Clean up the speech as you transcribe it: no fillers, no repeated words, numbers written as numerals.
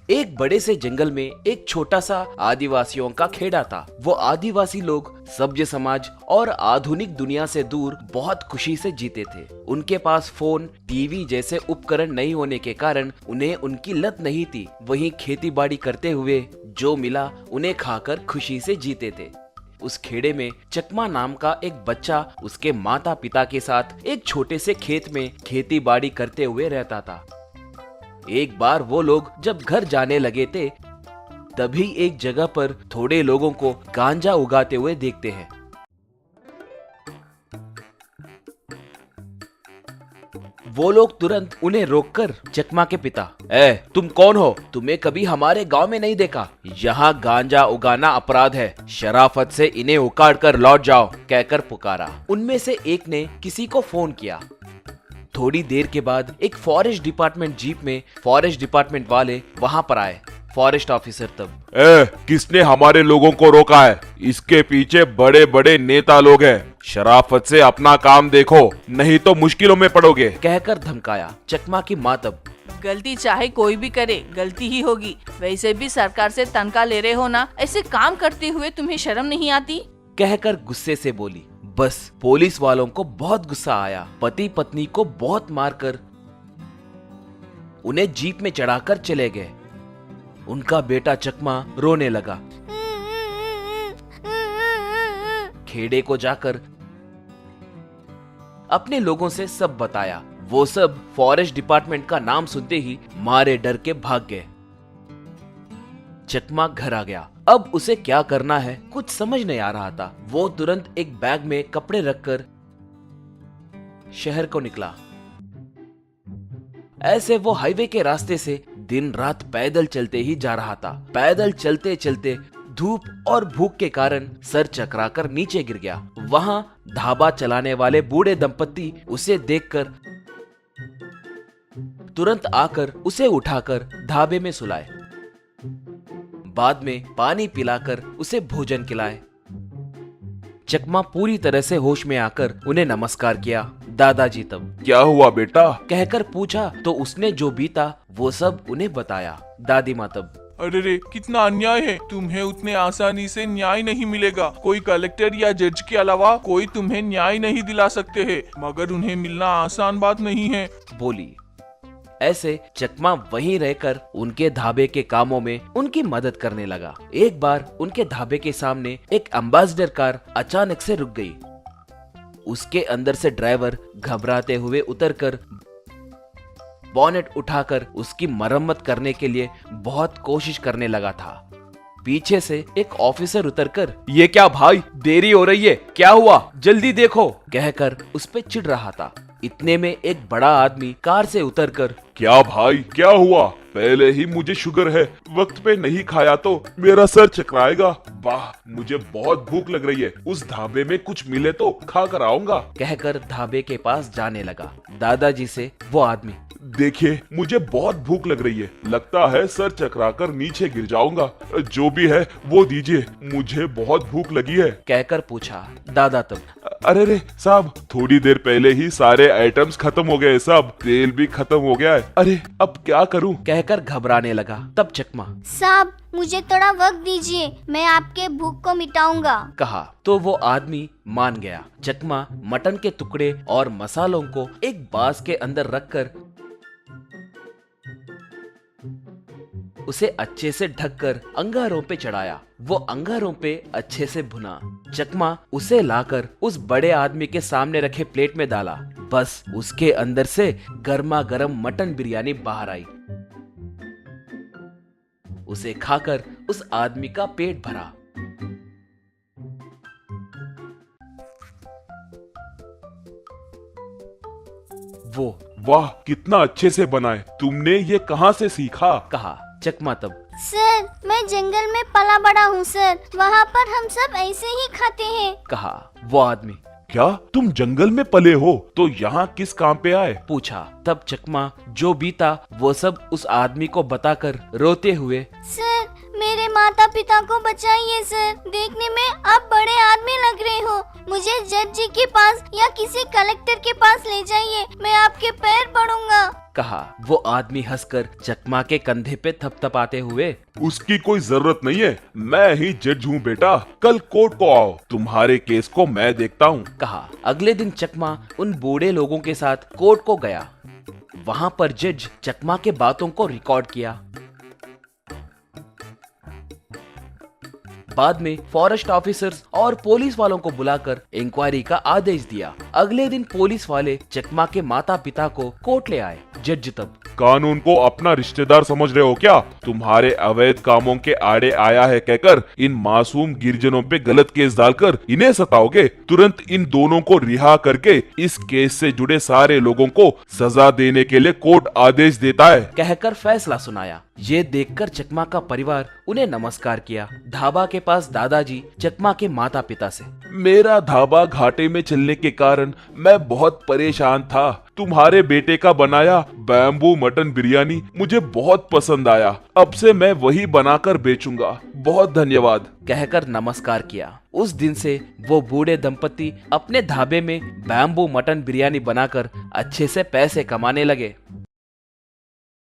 एक बड़े से जंगल में एक छोटा सा आदिवासियों का खेड़ा था। वो आदिवासी लोग सभ्य समाज और आधुनिक दुनिया से दूर बहुत खुशी से जीते थे। उनके पास फोन, टीवी जैसे उपकरण नहीं होने के कारण उन्हें उनकी लत नहीं थी। वहीं खेती बाड़ी करते हुए जो मिला उन्हें खाकर खुशी से जीते थे। उस खेड़े में चकमा नाम का एक बच्चा उसके माता पिता के साथ एक छोटे से खेत में खेती बाड़ी करते हुए रहता था। एक बार वो लोग जब घर जाने लगे थे, तभी एक जगह पर थोड़े लोगों को गांजा उगाते हुए देखते हैं। वो लोग तुरंत उन्हें रोककर चकमा के पिता, तुम कौन हो? तुम्हें कभी हमारे गांव में नहीं देखा। यहाँ गांजा उगाना अपराध है। शराफत से इन्हें उखाड़ कर लौट जाओ, कहकर पुकारा। उनमें से एक ने किसी को फोन किया। थोड़ी देर के बाद एक फॉरेस्ट डिपार्टमेंट जीप में फॉरेस्ट डिपार्टमेंट वाले वहां पर आए। फॉरेस्ट ऑफिसर तब, किसने हमारे लोगों को रोका है? इसके पीछे बड़े बड़े नेता लोग हैं। शराफत से अपना काम देखो, नहीं तो मुश्किलों में पड़ोगे, कहकर धमकाया। चकमा की माँ तब, गलती चाहे कोई भी करे, गलती ही होगी। वैसे भी सरकार से तनख्वाह ले रहे हो ना, ऐसे काम करते हुए तुम्हें शर्म नहीं आती? कहकर गुस्से से बोली। बस पुलिस वालों को बहुत गुस्सा आया। पति पत्नी को बहुत मारकर उन्हें जीप में चढ़ाकर चले गए। उनका बेटा चकमा रोने लगा। खेड़े को जाकर अपने लोगों से सब बताया। वो सब फॉरेस्ट डिपार्टमेंट का नाम सुनते ही मारे डर के भाग गए। चकमा घर आ गया। अब उसे क्या करना है कुछ समझ नहीं आ रहा था। वो तुरंत एक बैग में कपड़े रखकर शहर को निकला। ऐसे वो हाईवे के रास्ते से दिन रात पैदल चलते ही जा रहा था। पैदल चलते चलते धूप और भूख के कारण सर चकराकर नीचे गिर गया। वहां ढाबा चलाने वाले बूढ़े दंपत्ति उसे देखकर तुरंत आकर उसे उठाकर ढाबे में सुलाए। बाद में पानी पिलाकर उसे भोजन खिलाए। चकमा पूरी तरह से होश में आकर उन्हें नमस्कार किया। दादाजी तब, क्या हुआ बेटा? कहकर पूछा तो उसने जो बीता वो सब उन्हें बताया। दादी माँ तब, अरे रे, कितना अन्याय है। तुम्हें उतने आसानी से न्याय नहीं मिलेगा। कोई कलेक्टर या जज के अलावा कोई तुम्हें न्याय नहीं दिला सकते हैं, मगर उन्हें मिलना आसान बात नहीं है, बोली। ऐसे चकमा वहीं रहकर उनके ढाबे के कामों में उनकी मदद करने लगा। एक बार उनके ढाबे के सामने एक एम्बेसडर कार अचानक से रुक गई। उसके अंदर से ड्राइवर घबराते हुए उतरकर बॉनेट उठाकर उसकी मरम्मत करने के लिए बहुत कोशिश करने लगा था। पीछे से एक ऑफिसर उतरकर, ये क्या भाई, देरी हो रही है, क्या हुआ, जल्दी देखो, कहकर उस पे चिढ़ रहा था। इतने में एक बड़ा आदमी कार से उतरकर, क्या भाई, क्या हुआ? पहले ही मुझे शुगर है, वक्त पे नहीं खाया तो मेरा सर चकराएगा। वाह, मुझे बहुत भूख लग रही है, उस ढाबे में कुछ मिले तो खा कर आऊंगा, कहकर ढाबे के पास जाने लगा। दादाजी से वो आदमी, देखिए मुझे बहुत भूख लग रही है, लगता है सर चकराकर नीचे गिर जाऊंगा, जो भी है वो दीजिए, मुझे बहुत भूख लगी है, कहकर पूछा। दादा तब, अरे रे साहब, थोड़ी देर पहले ही सारे आइटम्स खत्म हो गए साहब, तेल भी खत्म हो गया है, अरे अब क्या करूं, कहकर घबराने लगा। तब चकमा, साहब मुझे थोड़ा वक्त दीजिए, मैं आपके भूख को मिटाऊंगा, कहा तो वो आदमी मान गया। चकमा मटन के टुकड़े और मसालों को एक बांस के अंदर रखकर उसे अच्छे से ढककर अंगारों पे चढ़ाया। वो अंगारों पे अच्छे से भुना। चकमा उसे लाकर उस बड़े आदमी के सामने रखे प्लेट में डाला। बस उसके अंदर से गर्मा गर्म मटन बिरयानी बाहर आई। उसे खाकर उस आदमी का पेट भरा। वो, वाह कितना अच्छे से बनाए, तुमने ये कहाँ से सीखा, कहा। चकमा तब, सर मैं जंगल में पला बड़ा हूँ सर, वहाँ पर हम सब ऐसे ही खाते हैं, कहा। वो आदमी, क्या तुम जंगल में पले हो, तो यहाँ किस काम पे आए, पूछा। तब चकमा जो बीता वो सब उस आदमी को बताकर रोते हुए, सर मेरे माता पिता को बचाइए सर, देखने में आप बड़े आदमी लग रहे हो, मुझे जज जी के पास या किसी कलेक्टर के पास ले जाइए, मैं आपके पैर पड़ूंगा, कहा वो आदमी हंसकर चकमा के कंधे पे थपथपाते हुए। उसकी कोई जरूरत नहीं है, मैं ही जज हूँ बेटा। कल कोर्ट को आओ, तुम्हारे केस को मैं देखता हूँ। कहा। अगले दिन चकमा उन बूढ़े लोगों के साथ कोर्ट को गया। वहां पर जज चकमा के बातों को रिकॉर्ड किया। बाद में फॉरेस्ट ऑफिसर्स और पुलिस वालों को बुलाकर इंक्वायरी का आदेश दिया। अगले दिन पुलिस वाले चकमा के माता पिता को कोर्ट ले आए। जज तब, कानून को अपना रिश्तेदार समझ रहे हो क्या? तुम्हारे अवैध कामों के आड़े आया है कहकर इन मासूम गिरजनों पे गलत केस डालकर इन्हें सताओगे? तुरंत इन दोनों को रिहा करके इस केस से जुड़े सारे लोगों को सजा देने के लिए कोर्ट आदेश देता है। कहकर फैसला सुनाया। ये देखकर चकमा का परिवार उन्हें नमस्कार किया। ढाबा के पास दादाजी चकमा के माता पिता से, मेरा ढाबा घाटे में चलने के कारण मैं बहुत परेशान था। तुम्हारे बेटे का बनाया बैम्बू मटन बिरयानी मुझे बहुत पसंद आया। अब से मैं वही बनाकर बेचूंगा। बहुत धन्यवाद। कहकर नमस्कार किया। उस दिन से वो बूढ़े दंपति अपने ढाबे में बैम्बू मटन बिरयानी बनाकर अच्छे से पैसे कमाने लगे।